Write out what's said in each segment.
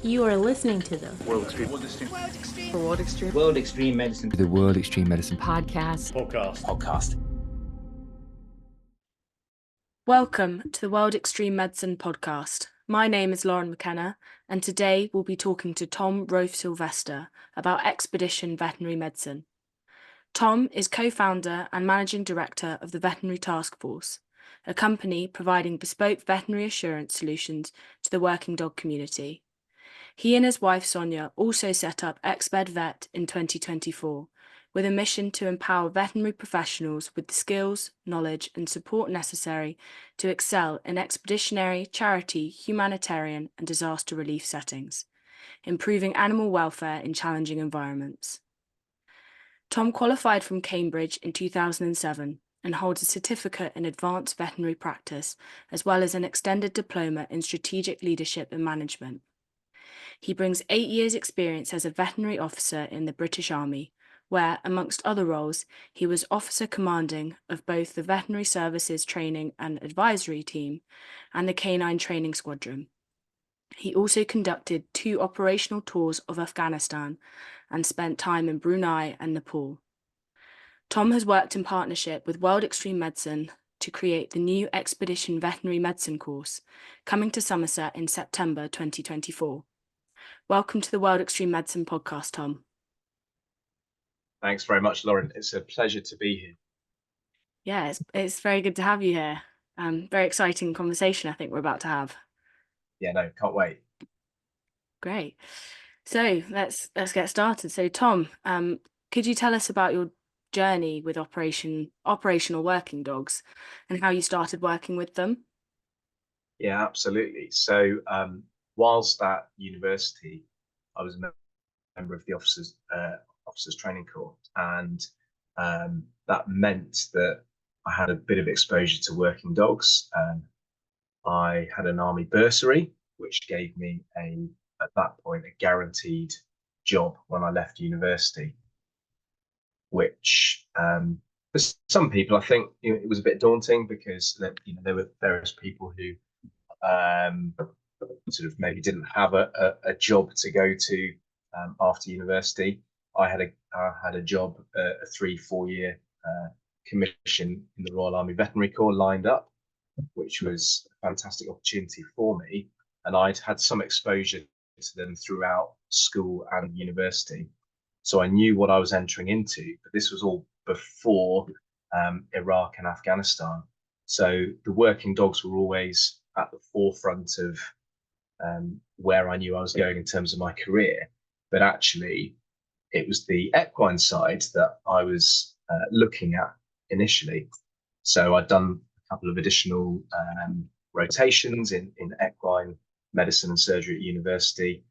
You are listening to the World Extreme Medicine. The World Extreme Medicine Podcast. Welcome to the World Extreme Medicine podcast. My name is Lauren McKenna, and today we'll be talking to Tom Roffe-Silvester about Expedition Veterinary Medicine. Tom is co-founder and managing director of the Veterinary Task Force, a company providing bespoke veterinary assurance solutions to the working dog community. He and his wife Sonia also set up Exped Vet in 2024, with a mission to empower veterinary professionals with the skills, knowledge, and support necessary to excel in expeditionary, charity, humanitarian, and disaster relief settings, improving animal welfare in challenging environments. Tom qualified from Cambridge in 2007 and holds a certificate in advanced veterinary practice, as well as an extended diploma in strategic leadership and management. He brings 8 years' experience as a veterinary officer in the British Army, where, amongst other roles, he was officer commanding of both the Veterinary Services Training and Advisory Team and the Canine Training Squadron. He also conducted 2 operational tours of Afghanistan and spent time in Brunei and Nepal. Tom has worked in partnership with World Extreme Medicine to create the new Expedition Veterinary Medicine course, coming to Somerset in September 2024. Welcome to the World Extreme Medicine podcast, Tom. Thanks very much, Lauren. It's a pleasure to be here. Yeah, it's very good to have you here. Very exciting conversation I think we're about to have. Yeah, no, can't wait. Great. So let's get started. So Tom, could you tell us about your journey with operational working dogs and how you started working with them? Yeah, absolutely. So whilst at university, I was a member of the officers training corps, and that meant that I had a bit of exposure to working dogs. I had an army bursary, which gave me at that point a guaranteed job when I left university, which for some people I think it was a bit daunting, because there were various people who sort of maybe didn't have a job to go to after university. I had a job, a 3-4 year commission in the Royal Army Veterinary Corps lined up, which was a fantastic opportunity for me, and I'd had some exposure to them throughout school and university, so I knew what I was entering into. But this was all before Iraq and Afghanistan, so the working dogs were always at the forefront of where I knew I was going in terms of my career. But actually, it was the equine side that I was looking at initially. So I'd done a couple of additional rotations in equine medicine and surgery at university,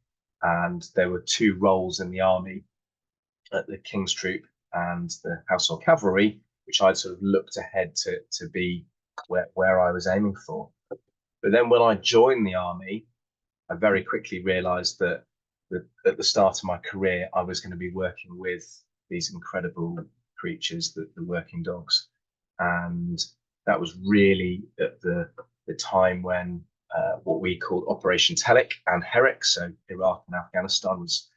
and there were 2 roles in the army at the King's Troop and the Household Cavalry, which I'd sort of looked ahead to be where I was aiming for. But then when I joined the army, I very quickly realized that at the start of my career, I was going to be working with these incredible creatures, the working dogs. And that was really at the time when what we called Operation Telic and Herrick, so Iraq and Afghanistan, was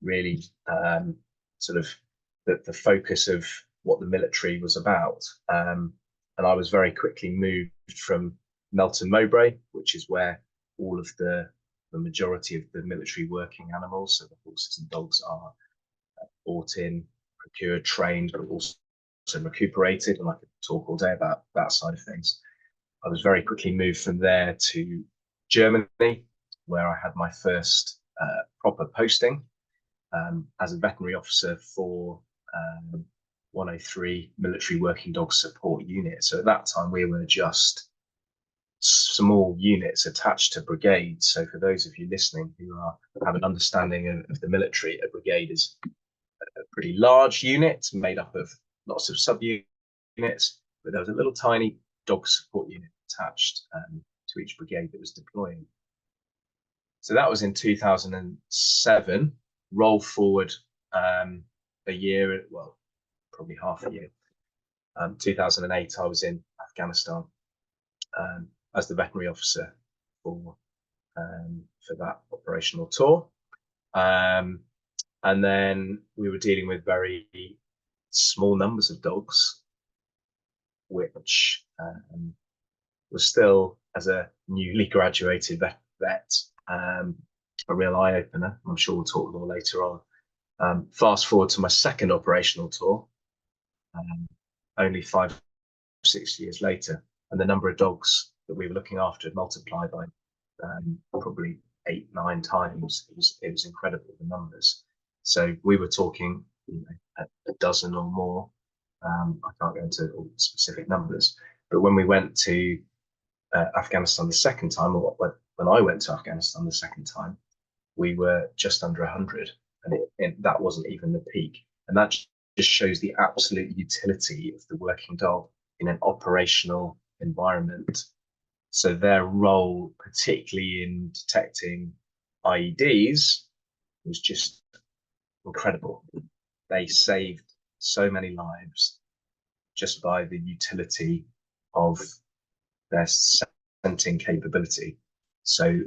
really sort of the focus of what the military was about. And I was very quickly moved from Melton Mowbray, which is where all of the majority of the military working animals, so the horses and dogs, are bought in, procured, trained, but also recuperated. And I could talk all day about that side of things. I was very quickly moved from there to Germany, where I had my first proper posting as a veterinary officer for 103 Military Working Dog Support Unit. So at that time, we were just small units attached to brigades. So for those of you listening who have an understanding of the military, a brigade is a pretty large unit made up of lots of sub-units, but there was a little tiny dog support unit attached to each brigade that was deploying. So that was in 2007. Roll forward a year, well, probably half a year. 2008, I was in Afghanistan as the veterinary officer for for that operational tour. And then we were dealing with very small numbers of dogs, which was still, as a newly graduated vet, a real eye-opener. I'm sure we'll talk more later on. Fast forward to my second operational tour, only 5 or 6 years later, and the number of dogs that we were looking after had multiplied by probably 8, 9 times. It was incredible, the numbers. So we were talking, a dozen or more. I can't go into all specific numbers, but when we went to Afghanistan the second time, or when I went to Afghanistan the second time, we were just under 100, and that wasn't even the peak. And that just shows the absolute utility of the working dog in an operational environment. So their role, particularly in detecting IEDs, was just incredible. They saved so many lives just by the utility of their scenting capability. So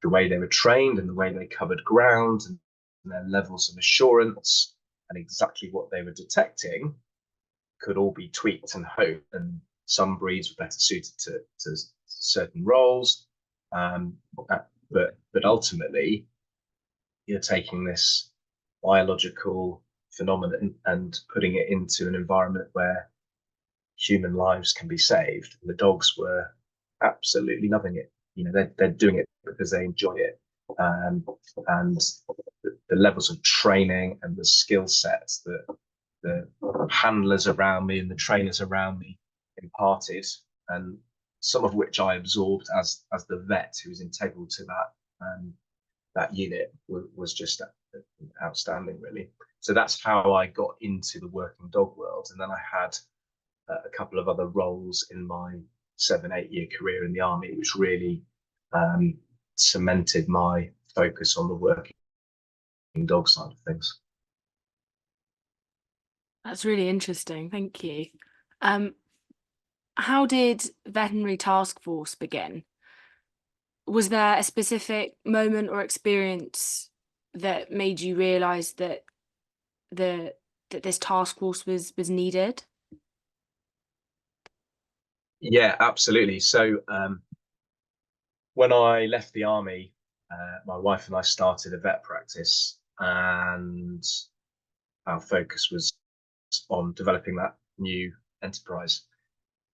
the way they were trained and the way they covered ground and their levels of assurance and exactly what they were detecting could all be tweaked and honed. And some breeds were better suited to certain roles, but ultimately you're taking this biological phenomenon and putting it into an environment where human lives can be saved. And the dogs were absolutely loving it. They're doing it because they enjoy it, and the levels of training and the skill sets that the handlers around me and the trainers around me imparted, and some of which I absorbed as the vet who was integral to that unit, was just outstanding, really. So that's how I got into the working dog world. And then I had a couple of other roles in my 7-8 year career in the army, which really cemented my focus on the working dog side of things. That's really interesting. Thank you. How did Veterinary Task Force begin? Was there a specific moment or experience that made you realise that this task force was needed? Yeah, absolutely. So when I left the army, my wife and I started a vet practice, and our focus was on developing that new enterprise.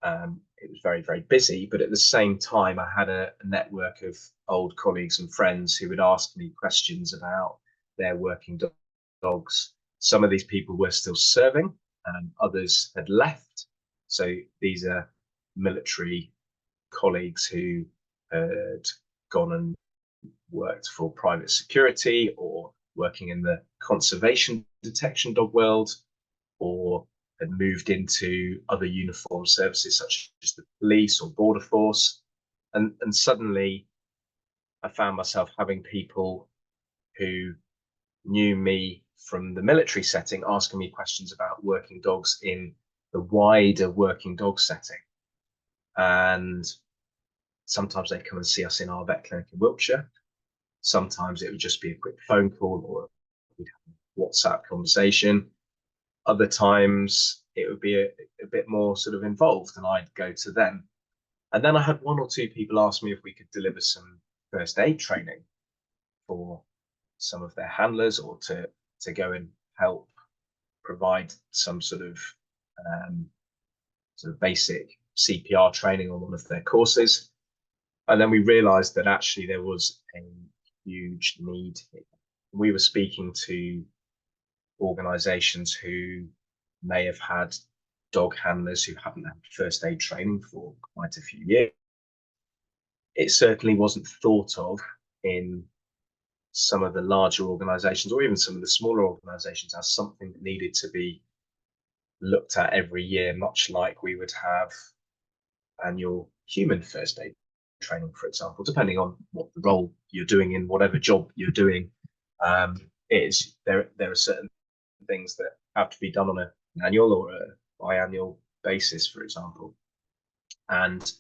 It was very, very busy, but at the same time, I had a network of old colleagues and friends who would ask me questions about their working dogs. Some of these people were still serving, and others had left. So these are military colleagues who had gone and worked for private security, or working in the conservation detection dog world, or had moved into other uniformed services such as the police or border force. And suddenly I found myself having people who knew me from the military setting asking me questions about working dogs in the wider working dog setting. And sometimes they'd come and see us in our vet clinic in Wiltshire. Sometimes it would just be a quick phone call, or we'd have a WhatsApp conversation. Other times it would be a bit more sort of involved, and I'd go to them. And then I had 1 or 2 people ask me if we could deliver some first aid training for some of their handlers, or to go and help provide some sort of basic CPR training on one of their courses. And then we realized that actually there was a huge need. We were speaking to organizations who may have had dog handlers who hadn't had first aid training for quite a few years. It certainly wasn't thought of in some of the larger organizations, or even some of the smaller organizations, as something that needed to be looked at every year, much like we would have annual human first aid training, for example, depending on what the role you're doing in whatever job you're doing. There are certain things that have to be done on an annual or a biannual basis, for example. And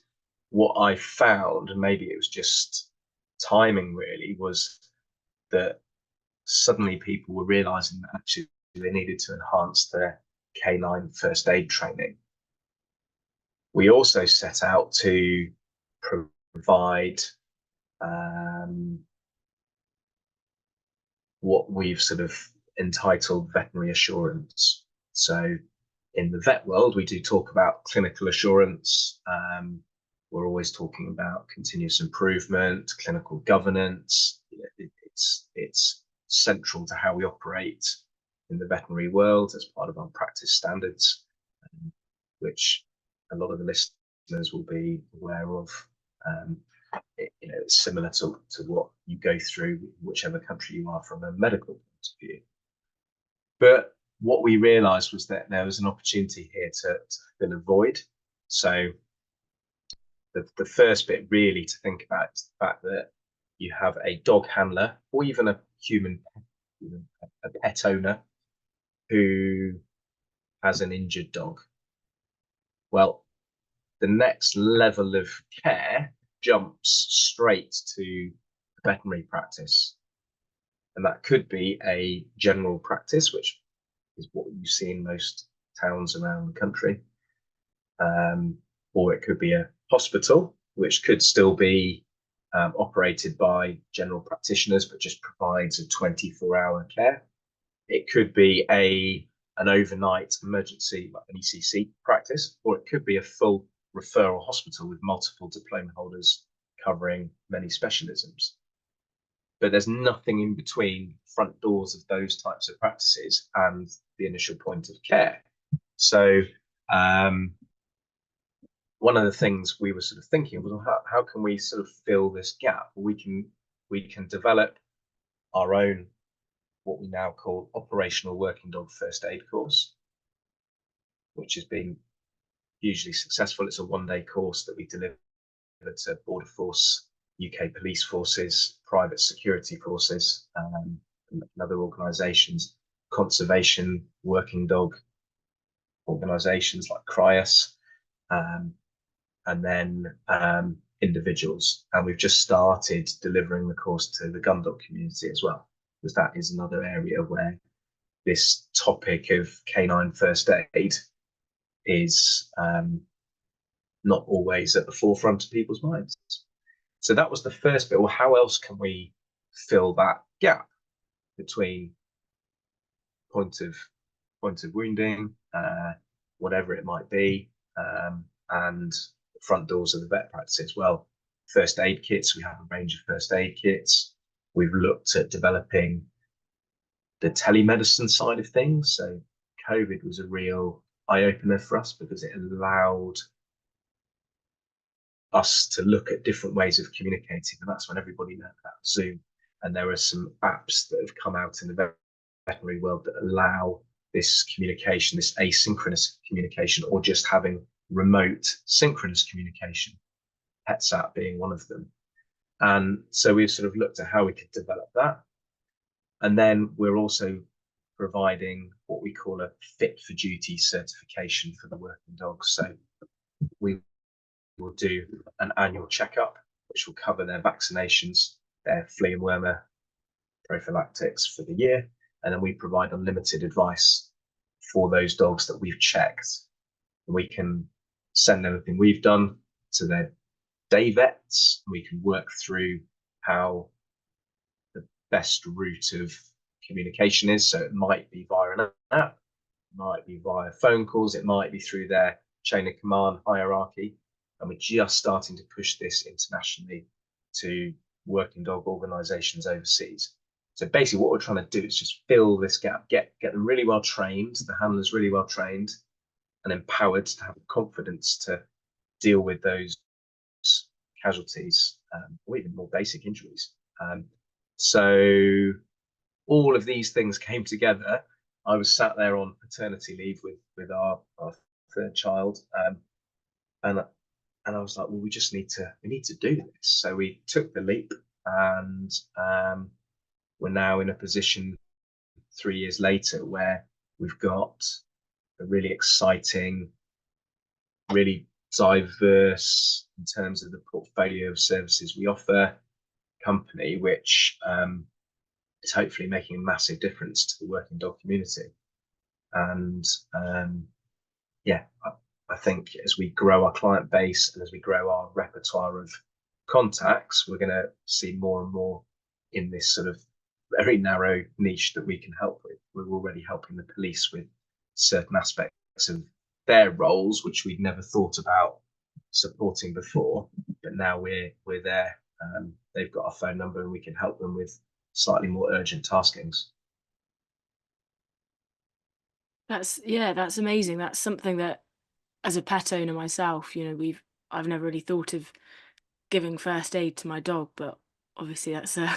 what I found, and maybe it was just timing really was that suddenly people were realizing that actually they needed to enhance their canine first aid training. We also set out to provide what we've sort of entitled veterinary assurance. So in the vet world, we do talk about clinical assurance. We're always talking about continuous improvement, clinical governance. It's central to how we operate in the veterinary world as part of our practice standards, which a lot of the listeners will be aware of. It's similar to what you go through, whichever country you are from a medical point of view. But what we realized was that there was an opportunity here to fill a void. So the first bit really to think about is the fact that you have a dog handler or even a human, a pet owner who has an injured dog. Well, the next level of care jumps straight to veterinary practice. And that could be a general practice, which is what you see in most towns around the country. Or it could be a hospital, which could still be operated by general practitioners, but just provides a 24-hour care. It could be an overnight emergency, like an ECC practice, or it could be a full referral hospital with multiple diploma holders covering many specialisms. But there's nothing in between front doors of those types of practices and the initial point of care. So one of the things we were sort of thinking was, how can we sort of fill this gap? We can develop our own, what we now call operational working dog first aid course, which has been hugely successful. It's a one-day course that we deliver to Border Force, UK police forces, private security forces, and other organisations, conservation working dog organisations like CRIUS, and then individuals. And we've just started delivering the course to the gun dog community as well, because that is another area where this topic of canine first aid is not always at the forefront of people's minds. So that was the first bit. Well, how else can we fill that gap between point of wounding, whatever it might be, and the front doors of the vet practice? Well, first aid kits. We have a range of first aid kits. We've looked at developing the telemedicine side of things. So COVID was a real eye-opener for us because it allowed us to look at different ways of communicating, and that's when everybody learned about Zoom. And there are some apps that have come out in the veterinary world that allow this communication, this asynchronous communication, or just having remote synchronous communication, PetSat being one of them. And so we've sort of looked at how we could develop that. And then we're also providing what we call a fit for duty certification for the working dogs. So we will do an annual checkup, which will cover their vaccinations, their flea and wormer prophylactics for the year. And then we provide unlimited advice for those dogs that we've checked. We can send everything we've done to their day vets. We can work through how the best route of communication is. So it might be via an app, it might be via phone calls, it might be through their chain of command hierarchy. And we're just starting to push this internationally to working dog organisations overseas. So basically what we're trying to do is just fill this gap, get them really well trained, the handlers really well trained and empowered to have the confidence to deal with those casualties, or even more basic injuries. So all of these things came together. I was sat there on paternity leave with our third child, and I was like, well, we need to do this. So we took the leap, and we're now in a position 3 years later where we've got a really exciting, really diverse in terms of the portfolio of services we offer, company, which is hopefully making a massive difference to the working dog community. And yeah, I think as we grow our client base and as we grow our repertoire of contacts, we're going to see more and more in this sort of very narrow niche that we can help with. We're already helping the police with certain aspects of their roles, which we'd never thought about supporting before, but now we're there. They've got our phone number and we can help them with slightly more urgent taskings. That's amazing. That's something that, as a pet owner myself, I've never really thought of giving first aid to my dog, but obviously that's a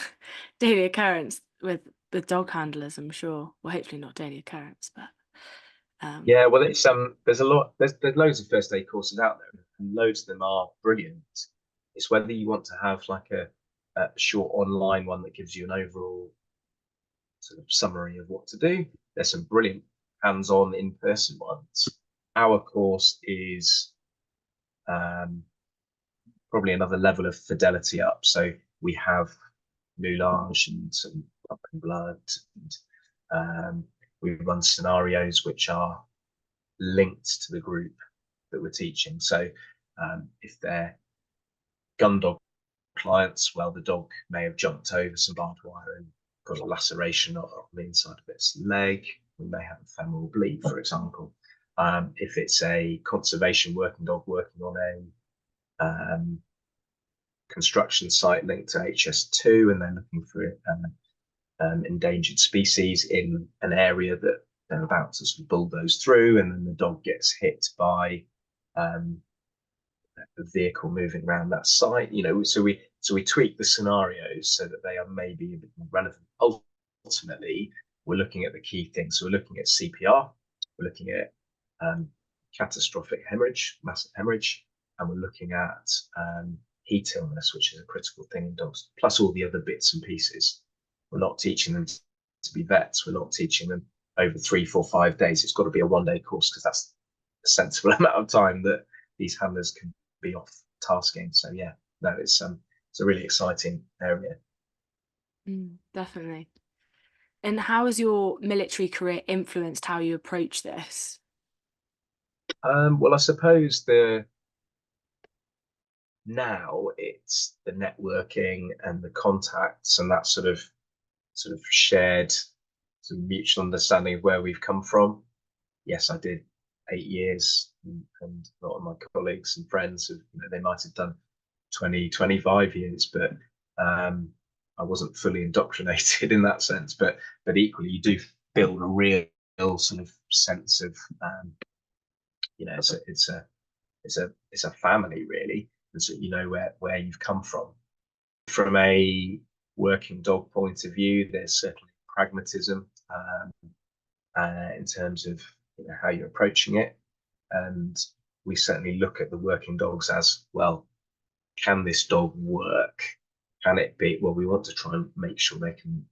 daily occurrence with dog handlers, I'm sure. Well, hopefully not daily occurrence, but yeah, well, it's there's a lot, there's loads of first aid courses out there, and loads of them are brilliant. It's whether you want to have like a short online one that gives you an overall sort of summary of what to do. There's some brilliant hands-on in-person ones. Our course is probably another level of fidelity up. So we have moulage and some pumping blood, and we run scenarios which are linked to the group that we're teaching. So if they're gun dog clients, well, the dog may have jumped over some barbed wire and got a laceration on the inside of its leg. We may have a femoral bleed, for example. If it's a conservation working dog working on a construction site linked to HS2 and they're looking for endangered species in an area that they're about to sort of bulldoze through, and then the dog gets hit by a vehicle moving around that site. So we tweak the scenarios so that they are maybe a bit more relevant. Ultimately, we're looking at the key things. So we're looking at CPR, we're looking at catastrophic hemorrhage, massive hemorrhage, and we're looking at heat illness, which is a critical thing in dogs, plus all the other bits and pieces. We're not teaching them to be vets. We're not teaching them over 3, 4, 5 days. It's got to be a one-day course because that's a sensible amount of time that these handlers can be off tasking. So yeah, no, it's a really exciting area. Definitely. And how has your military career influenced how you approach this? Well, I suppose now it's the networking and the contacts and that sort of shared sort of mutual understanding of where we've come from. Yes, I did 8 years, and a lot of my colleagues and friends have, they might have done 20, 25 years, but I wasn't fully indoctrinated in that sense. But equally, you do build a real sort of sense of, it's a family really, and so you know where you've come from. From a working dog point of view, there's certainly pragmatism in terms of how you're approaching it, and we certainly look at the working dogs as well. Can this dog work? Can it be? Well, we want to try and make sure they can,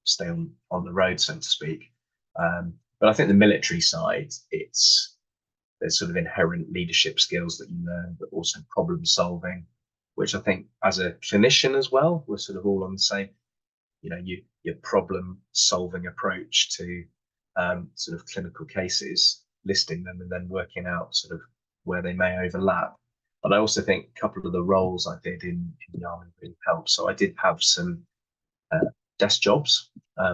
stay on the road, so to speak. But I think the military side, there's sort of inherent leadership skills that you learn, but also problem solving, which I think as a clinician as well, we're sort of all on the same, your problem solving approach to sort of clinical cases, listing them and then working out sort of where they may overlap. But I also think a couple of the roles I did in the Army really helped. So I did have some desk jobs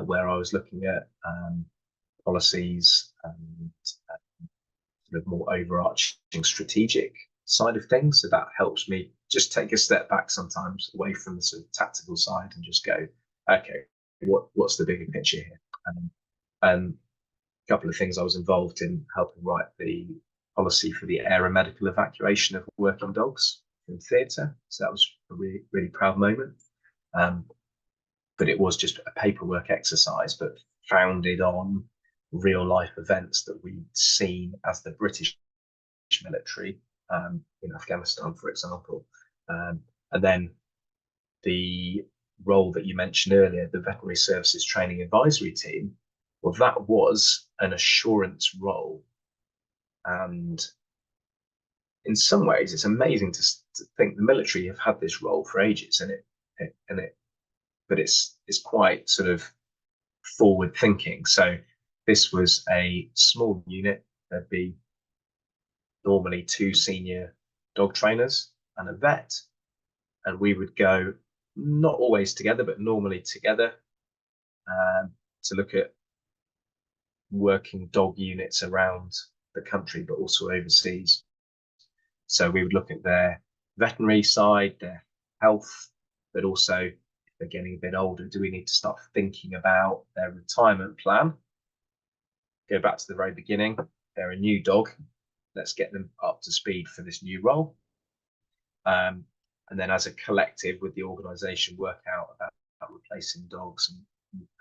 where I was looking at policies and sort of more overarching strategic side of things. So that helps me just take a step back sometimes away from the sort of tactical side and just go, okay, what's the bigger picture here? And a couple of things I was involved in helping write the policy for the aeromedical evacuation of working dogs from theatre. So that was a really, really proud moment. But it was just a paperwork exercise, but founded on real life events that we'd seen as the British military in Afghanistan, for example. And then the role that you mentioned earlier, the Veterinary Services Training Advisory Team, well, that was an assurance role. And in some ways, it's amazing to think the military have had this role for ages, and but it's quite sort of forward thinking. So this was a small unit. There'd be normally 2 senior dog trainers and a vet, and we would go, not always together, but normally together, to look at working dog units around the country, but also overseas. So we would look at their veterinary side, their health, but also if they're getting a bit older, do we need to start thinking about their retirement plan? Go back to the very beginning. They're a new dog. Let's get them up to speed for this new role. And then as a collective with the organisation, work out about replacing dogs. And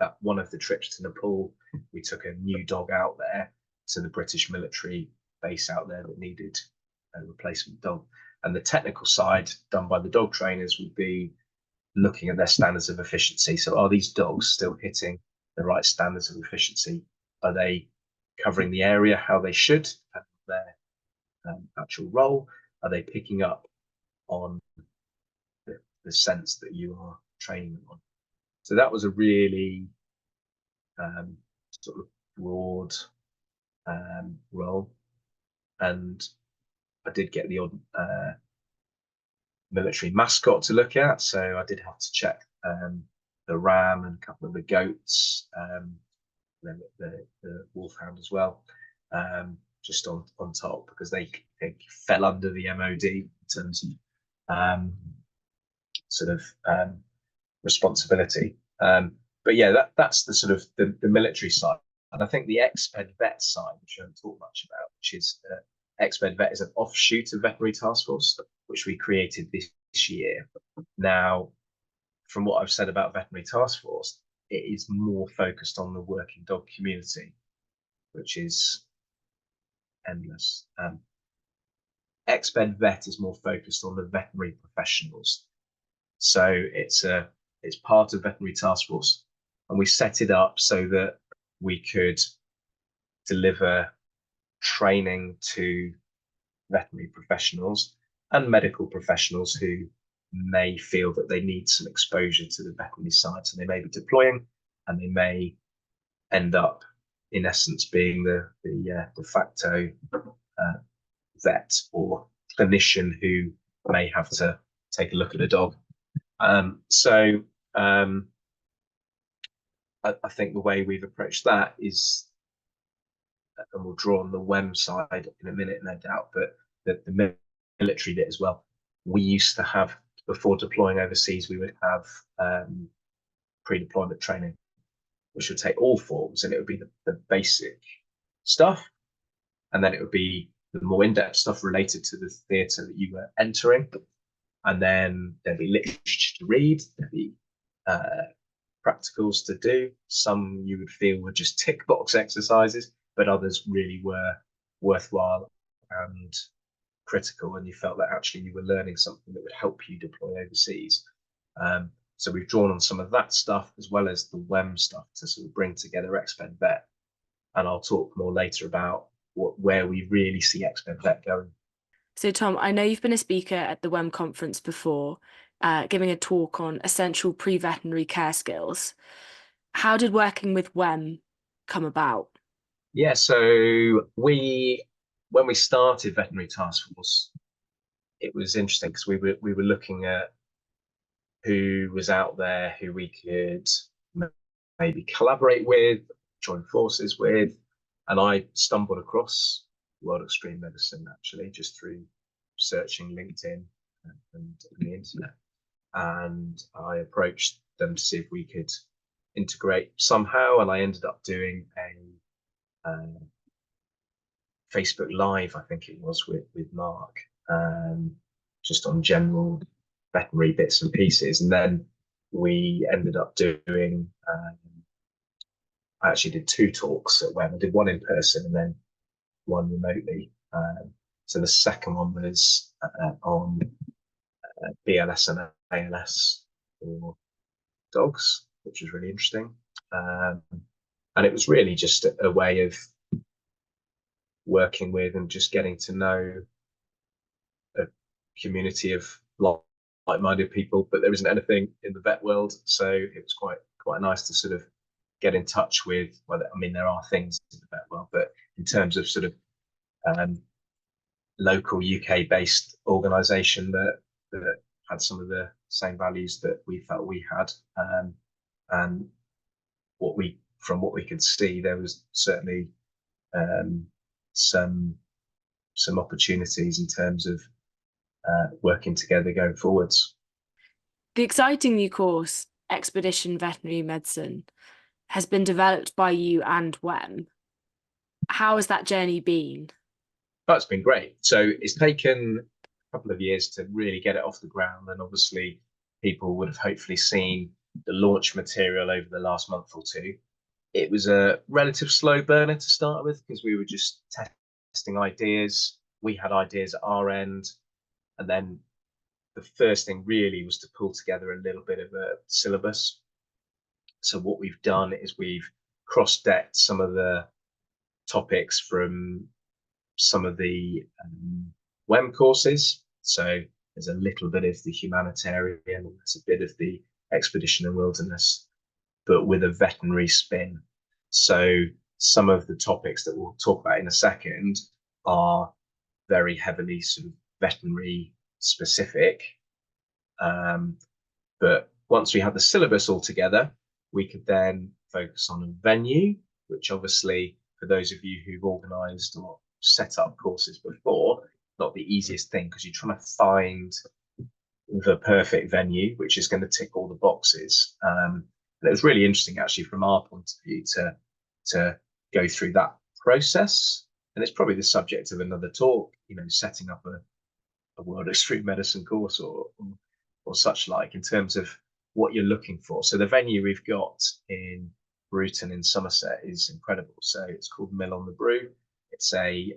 that one of the trips to Nepal, we took a new dog out there to the British military base out there that needed a replacement dog. And the technical side done by the dog trainers would be looking at their standards of efficiency. So are these dogs still hitting the right standards of efficiency? Are they covering the area how they should, their actual role? Are they picking up on the sense that you are training them on? So that was a really sort of broad role. And I did get the odd military mascot to look at. So I did have to check the ram and a couple of the goats, then the wolfhound as well, just on top, because they fell under the MOD in terms of sort of responsibility. But yeah, that's the sort of the military side. And I think the Exped Vet side, which I haven't talked much about, which is Exped Vet is an offshoot of Veterinary Task Force, which we created this year. Now, from what I've said about Veterinary Task Force, it is more focused on the working dog community, which is endless. Exped Vet is more focused on the veterinary professionals. So it's part of Veterinary Task Force, and we set it up so that we could deliver training to veterinary professionals and medical professionals who may feel that they need some exposure to the veterinary side. So they may be deploying, and they may end up, in essence, being the de facto vet or clinician who may have to take a look at a dog. I think the way we've approached that is, and we'll draw on the WEM side in a minute, no doubt, but the military bit as well. We used to have, before deploying overseas, we would have pre-deployment training, which would take all forms, and it would be the basic stuff, and then it would be the more in-depth stuff related to the theatre that you were entering, and then there'd be literature to read, there'd be practicals to do. Some you would feel were just tick box exercises, but others really were worthwhile and critical, and you felt that actually you were learning something that would help you deploy overseas. So we've drawn on some of that stuff as well as the WEM stuff to sort of bring together Exped Vet, and I'll talk more later about where we really see Exped Vet going. So Tom, I know you've been a speaker at the WEM conference before, giving a talk on essential pre-veterinary care skills. How did working with WEM come about? Yeah, so when we started Veterinary Task Force, it was interesting because we were looking at who was out there who we could maybe collaborate with, join forces with, and I stumbled across World Extreme Medicine actually just through searching LinkedIn and the internet, and I approached them to see if we could integrate somehow, and I ended up doing a Facebook Live, I think it was, with Mark, just on general veterinary bits and pieces, and then we ended up doing I actually did 2 talks at WEM. I did one in person and then one remotely. So the second one was on BLS and ALS for dogs, which was really interesting. And it was really just a way of working with and just getting to know a community of like-minded people, but there isn't anything in the vet world. So it was quite nice to sort of get in touch with, well, I mean, there are things in the vet world, but in terms of sort of local UK-based organisation that had some of the same values that we felt we had, and from what we could see, there was certainly some opportunities in terms of working together going forwards. The exciting new course, Expedition Veterinary Medicine, has been developed by you and WEM. How has that journey been? That's been great. So it's taken a couple of years to really get it off the ground, and obviously people would have hopefully seen the launch material over the last month or two. It was a relative slow burner to start with because we were just testing ideas. We had ideas at our end, and then the first thing really was to pull together a little bit of a syllabus. So what we've done is we've cross-decked some of the topics from some of the WEM courses. So there's a little bit of the humanitarian, there's a bit of the expedition and wilderness, but with a veterinary spin. So some of the topics that we'll talk about in a second are very heavily sort of veterinary specific. But once we had the syllabus all together, we could then focus on a venue, which obviously for those of you who've organised or set up courses before, not the easiest thing because you're trying to find the perfect venue, which is going to tick all the boxes. And it was really interesting actually from our point of view to go through that process. And it's probably the subject of another talk, setting up a World Extreme Medicine course or such like in terms of what you're looking for. So the venue we've got in Bruton in Somerset is incredible. So it's called Mill on the Brew. It's a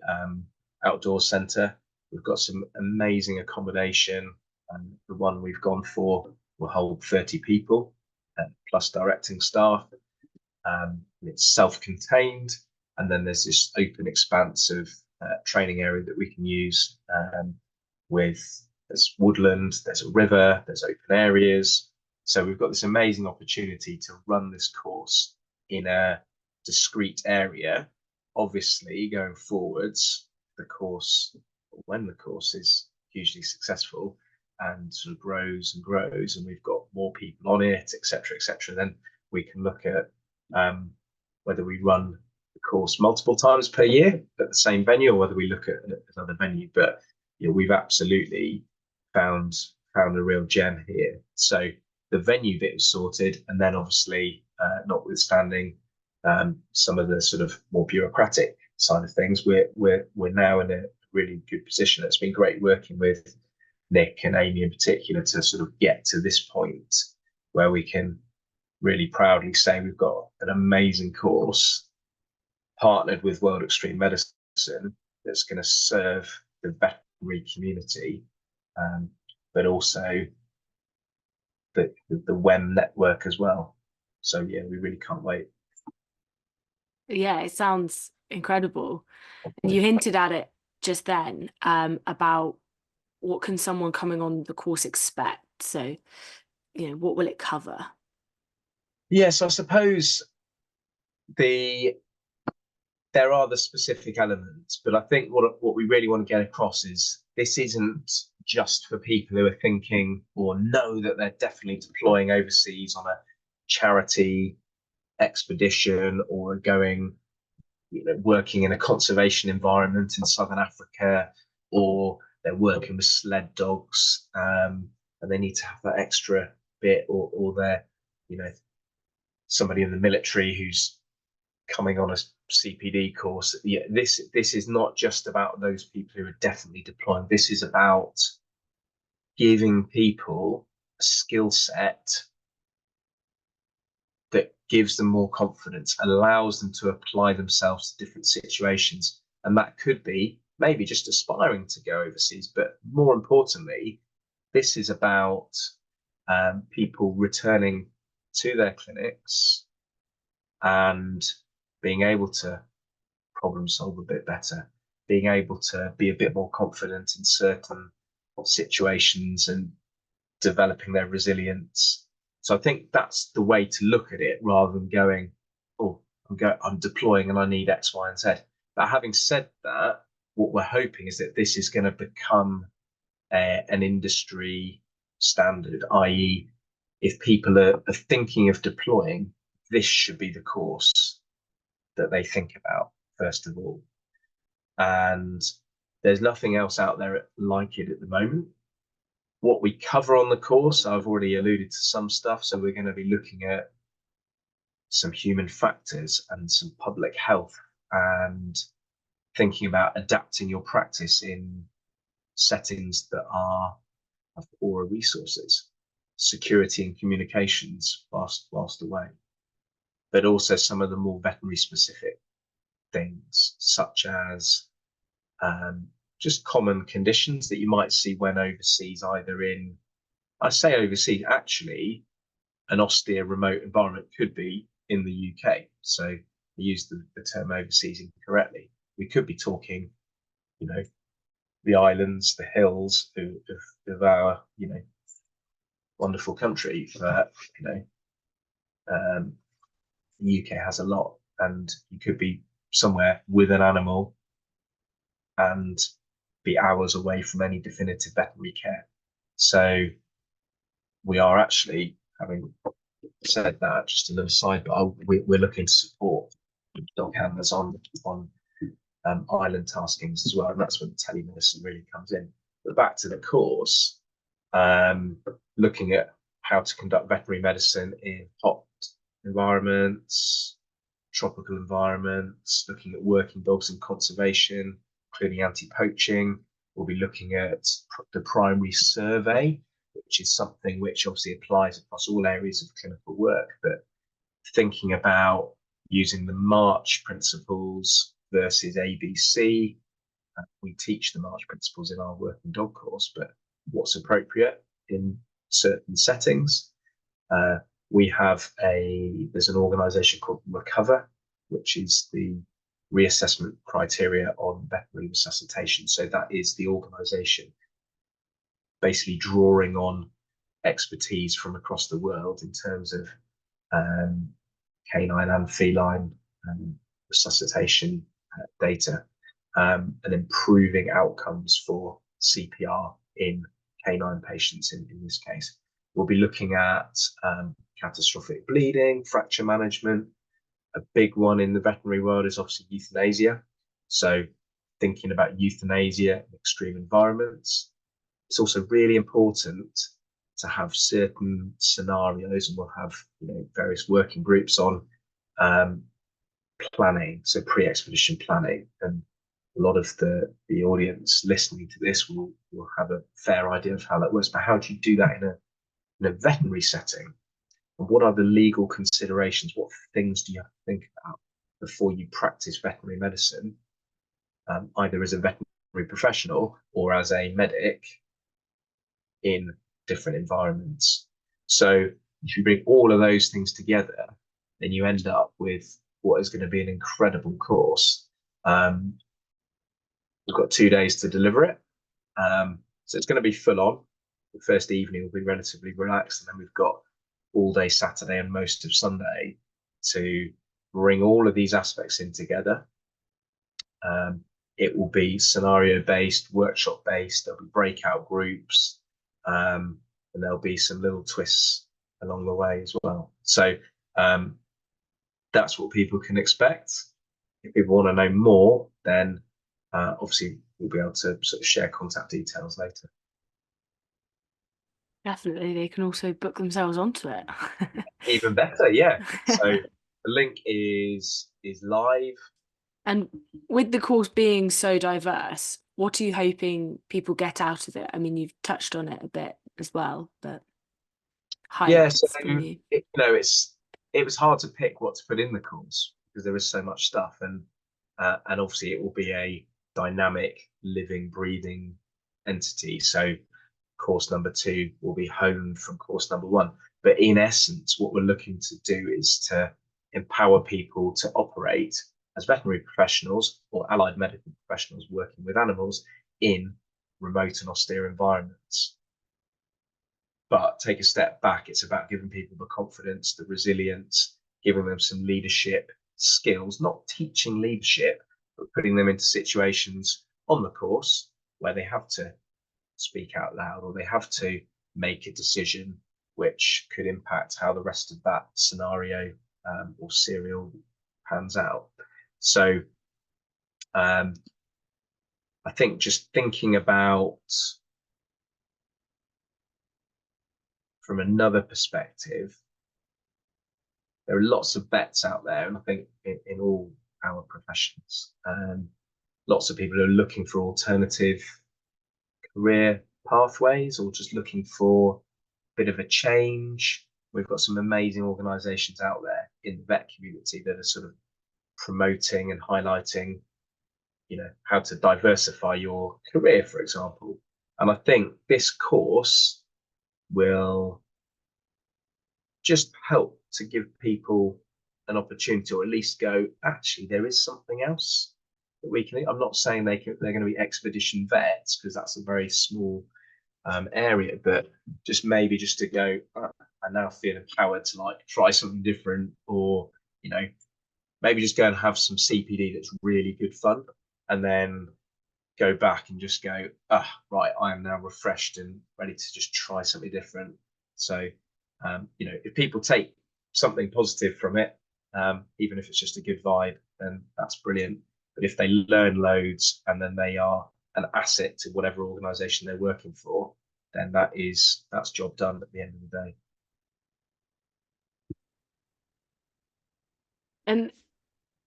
outdoor centre. We've got some amazing accommodation, and the one we've gone for will hold 30 people plus directing staff. It's self-contained, and then there's this open expanse of training area that we can use there's woodland, there's a river, there's open areas. So we've got this amazing opportunity to run this course in a discrete area. Obviously, going forwards, when the course is hugely successful and sort of grows and grows, and we've got more people on it, etc., then we can look at whether we run the course multiple times per year at the same venue, or whether we look at another venue. But we've absolutely found a real gem here. So the venue bit is sorted, and then obviously, notwithstanding some of the sort of more bureaucratic side of things, we're now in a really good position. It's been great working with Nick and Amy in particular to sort of get to this point where we can really proudly say we've got an amazing course partnered with World Extreme Medicine that's going to serve the veterinary community, but also the WEM network as well. So we really can't wait. Yeah, it sounds incredible. And you hinted at it just then about what can someone coming on the course expect? So, what will it cover? Yes, I suppose there are the specific elements, but I think what we really want to get across is this isn't just for people who are thinking or know that they're definitely deploying overseas on a charity expedition or going, working in a conservation environment in Southern Africa, or they're working with sled dogs, and they need to have that extra bit, or they're, somebody in the military who's coming on a CPD course. This is not just about those people who are definitely deploying. This is about giving people a skill set that gives them more confidence, allows them to apply themselves to different situations. And that could be maybe just aspiring to go overseas. But more importantly, this is about people returning to their clinics and being able to problem solve a bit better, being able to be a bit more confident in certain situations, and developing their resilience. So I think that's the way to look at it, rather than going, oh, I'm deploying and I need X, Y, and Z. But having said that, what we're hoping is that this is going to become an industry standard, i.e., if people are thinking of deploying, this should be the course that they think about first of all. And there's nothing else out there like it at the moment. What we cover on the course, I've already alluded to some stuff. So we're going to be looking at some human factors and some public health, and thinking about adapting your practice in settings that have poorer resources, security and communications whilst away, but also some of the more veterinary specific things, such as just common conditions that you might see when overseas, either in, I say overseas, actually, an austere remote environment could be in the UK. So I use the term overseas incorrectly. We could be talking, the islands, the hills of our, wonderful country. But, the UK has a lot, and you could be somewhere with an animal and be hours away from any definitive veterinary care. So we are actually, having said that, just another side, but we're looking to support dog handlers on island taskings as well, and that's when telemedicine really comes in. But back to the course, looking at how to conduct veterinary medicine in hot environments, tropical environments, looking at working dogs in conservation, including anti-poaching. We'll be looking at the primary survey, which is something which obviously applies across all areas of clinical work, but thinking about using the March principles versus ABC. We teach the March principles in our working dog course, but what's appropriate in certain settings. There's an organization called Recover, which is the reassessment criteria on veterinary resuscitation. So that is the organization basically drawing on expertise from across the world in terms of canine and feline resuscitation data, and improving outcomes for CPR in canine patients in this case. We'll be looking at catastrophic bleeding, fracture management. A big one in the veterinary world is obviously euthanasia. So thinking about euthanasia in extreme environments. It's also really important to have certain scenarios, and we'll have various working groups on planning, so pre-expedition planning. And a lot of the audience listening to this will have a fair idea of how that works. But how do you do that in a veterinary setting? And what are the legal considerations? What things do you have to think about before you practice veterinary medicine, either as a veterinary professional or as a medic in different environments? So if you bring all of those things together, then you end up with what is going to be an incredible course. We've got 2 days to deliver it. So it's going to be full on. The first evening will be relatively relaxed, and then we've got all day Saturday and most of Sunday to bring all of these aspects in together. It will be scenario based, workshop based. There'll be breakout groups, and there'll be some little twists along the way as well. So that's what people can expect. If people want to know more, then obviously we'll be able to sort of share contact details later. Definitely, they can also book themselves onto it. Even better, yeah. So the link is live. And with the course being so diverse, what are you hoping people get out of it? I mean, you've touched on it a bit as well, but highlights from you. It was hard to pick what to put in the course because there is so much stuff, and obviously it will be a dynamic, living, breathing entity. So course number 2 will be honed from course number 1. But in essence, what we're looking to do is to empower people to operate as veterinary professionals or allied medical professionals working with animals in remote and austere environments. But take a step back, it's about giving people the confidence, the resilience, giving them some leadership skills, not teaching leadership, but putting them into situations on the course where they have to speak out loud or they have to make a decision which could impact how the rest of that scenario or serial pans out. So I think just thinking about from another perspective, there are lots of vets out there, and I think in all our professions, lots of people are looking for alternative career pathways or just looking for a bit of a change. We've got some amazing organizations out there in the vet community that are sort of promoting and highlighting, how to diversify your career, for example. And I think this course will just help to give people an opportunity, or at least go, actually, there is something else that we can. I'm not saying they're going to be expedition vets, because that's a very small area, but just maybe just to go, I now feel empowered to like try something different, or maybe just go and have some CPD that's really good fun, and then go back and just go, right, I am now refreshed and ready to just try something different. So if people take something positive from it, even if it's just a good vibe, then that's brilliant. But if they learn loads and then they are an asset to whatever organization they're working for, then that's job done at the end of the day. And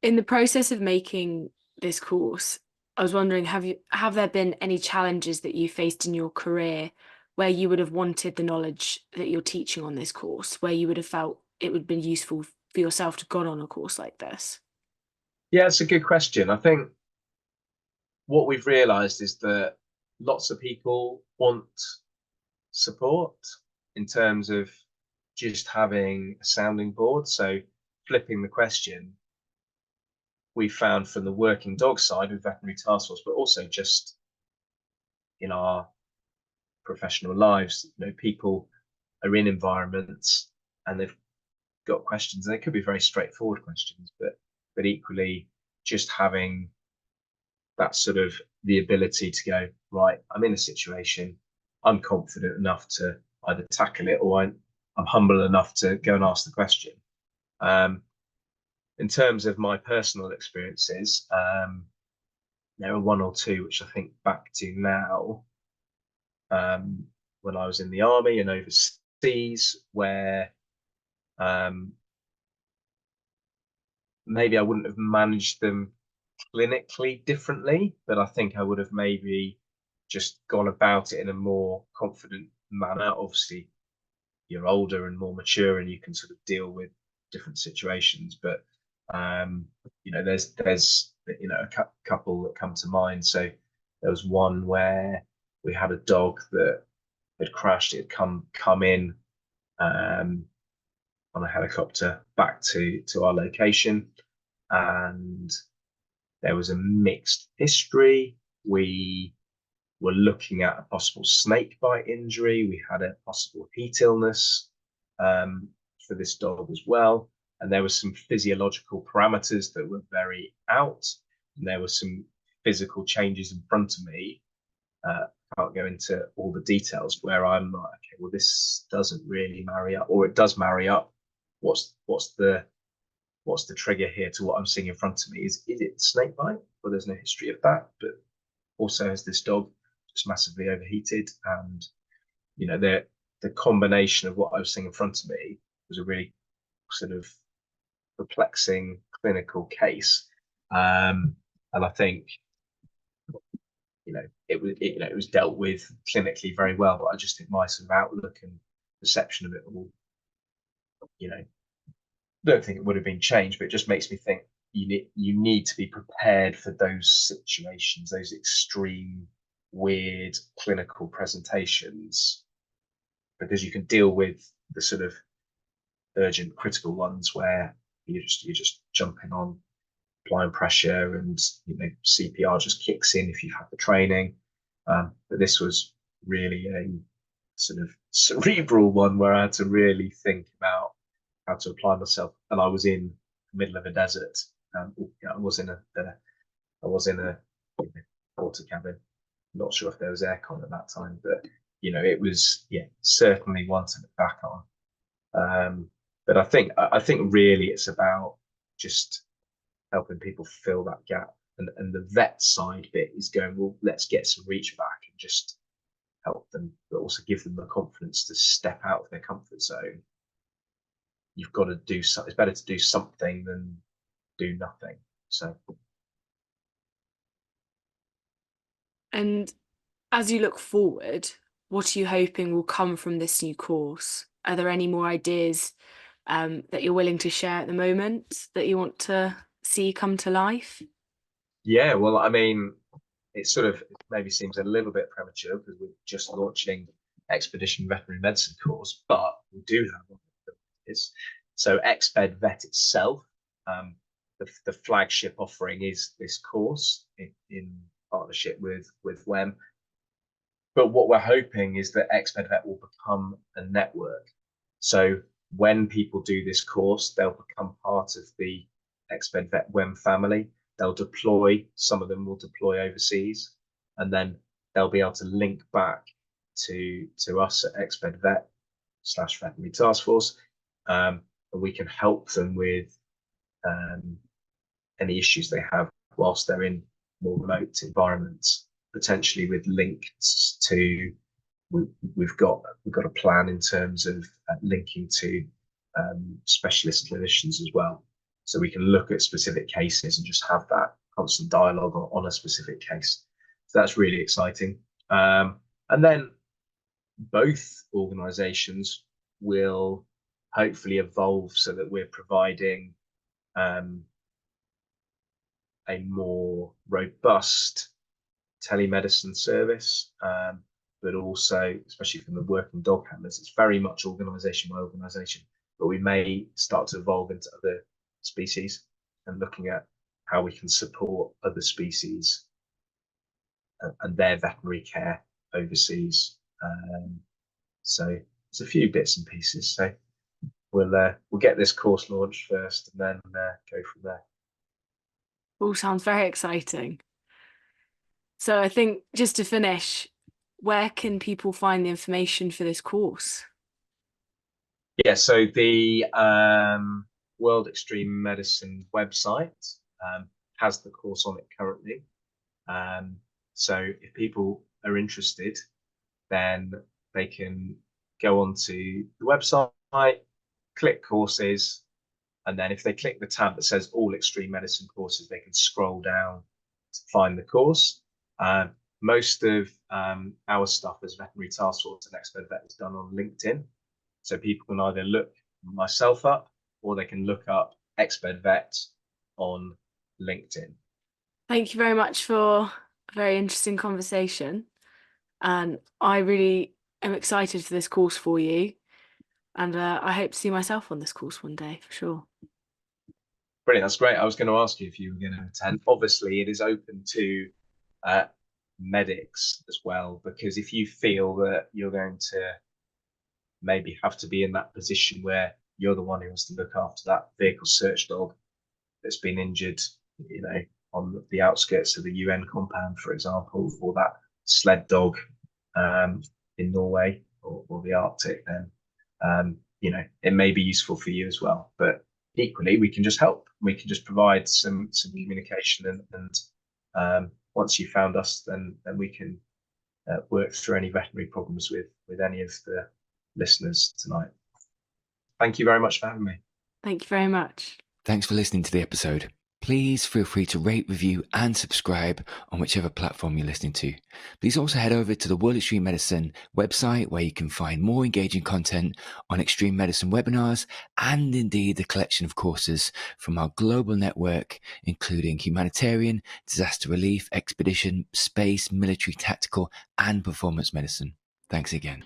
in the process of making this course, I was wondering, have there been any challenges that you faced in your career where you would have wanted the knowledge that you're teaching on this course, where you would have felt it would have been useful for yourself to go on a course like this? Yeah, it's a good question. I think what we've realized is that lots of people want support in terms of just having a sounding board. So flipping the question, we found from the working dog side with Veterinary Task Force, but also just in our professional lives, people are in environments and they've got questions, and they could be very straightforward questions, but equally just having that sort of the ability to go, right, I'm in a situation, I'm confident enough to either tackle it, or I'm humble enough to go and ask the question. In terms of my personal experiences, there are one or two which I think back to now, when I was in the army and overseas, where maybe I wouldn't have managed them clinically differently, but I think I would have maybe just gone about it in a more confident manner. Obviously, you're older and more mature, and you can sort of deal with different situations. But there's a couple that come to mind. So there was one where we had a dog that had crashed. It had come in on a helicopter back to our location, and there was a mixed history. We were looking at a possible snake bite injury. We had a possible heat illness for this dog as well. And there were some physiological parameters that were very out. And there were some physical changes in front of me. Can't go into all the details, where I'm like, okay, well, this doesn't really marry up, or it does marry up. What's the trigger here to what I'm seeing in front of me? Is it snake bite? Well, there's no history of that, but also has this dog just massively overheated, and the combination of what I was seeing in front of me was a really sort of perplexing clinical case, and I think it was dealt with clinically very well, but I just think my sort of outlook and perception of it all, don't think it would have been changed, but it just makes me think you need to be prepared for those situations, those extreme, weird clinical presentations, because you can deal with the sort of urgent, critical ones where you're just jumping on, applying pressure, and CPR just kicks in if you've had the training. But this was really a sort of cerebral one where I had to really think about how to apply myself. And I was in the middle of a desert. I was in a water cabin. Not sure if there was aircon at that time, but it was certainly one to look back on. But I think really it's about just helping people fill that gap, and the vet side bit is going, well, let's get some reach back and just help them, but also give them the confidence to step out of their comfort zone. You've got to do something. It's better to do something than do nothing. So. And as you look forward, what are you hoping will come from this new course? Are there any more ideas that you're willing to share at the moment that you want to see come to life? Yeah, well, I mean, it maybe seems a little bit premature because we're just launching Expedition Veterinary Medicine course, but we do have one of them. So Exped Vet itself, the flagship offering is this course in partnership with WEM. But what we're hoping is that Exped Vet will become a network. So when people do this course, they'll become part of the Exped Vet WEM family. They'll deploy, some of them will deploy overseas, and then they'll be able to link back to us at Exped Vet / Veterinary Task Force, and we can help them with any issues they have whilst they're in more remote environments, potentially with links to, we've got a plan in terms of linking to specialist clinicians as well. So we can look at specific cases and just have that constant dialogue on a specific case. So that's really exciting. And then both organizations will hopefully evolve so that we're providing a more robust telemedicine service, but also, especially from the working dog handlers, it's very much organization by organization, but we may start to evolve into other species and looking at how we can support other species and their veterinary care overseas. So there's a few bits and pieces. So we'll get this course launched first and then go from there. All sounds very exciting. So I think just to finish, where can people find the information for this course? Yeah, so the World Extreme Medicine website has the course on it currently. So if people are interested, then they can go onto the website, click courses, and then if they click the tab that says all extreme medicine courses, they can scroll down to find the course. Most of our stuff as Veterinary Task Force and Exped Vet is done on LinkedIn. So people can either look myself up or they can look up Exped Vet on LinkedIn. Thank you very much for a very interesting conversation. And I really am excited for this course for you. And I hope to see myself on this course one day, for sure. Brilliant, that's great. I was going to ask you if you were going to attend. Obviously, it is open to medics as well, because if you feel that you're going to maybe have to be in that position where you're the one who has to look after that vehicle search dog that's been injured, on the outskirts of the UN compound, for example, or that sled dog in Norway or the Arctic, then it may be useful for you as well. But equally, we can just help. We can just provide some communication, and once you found us, then we can work through any veterinary problems with any of the listeners tonight. Thank you very much for having me. Thank you very much. Thanks for listening to the episode. Please feel free to rate, review and subscribe on whichever platform you're listening to. Please also head over to the World Extreme Medicine website where you can find more engaging content on extreme medicine webinars and indeed the collection of courses from our global network, including humanitarian, disaster relief, expedition, space, military, tactical and performance medicine. Thanks again.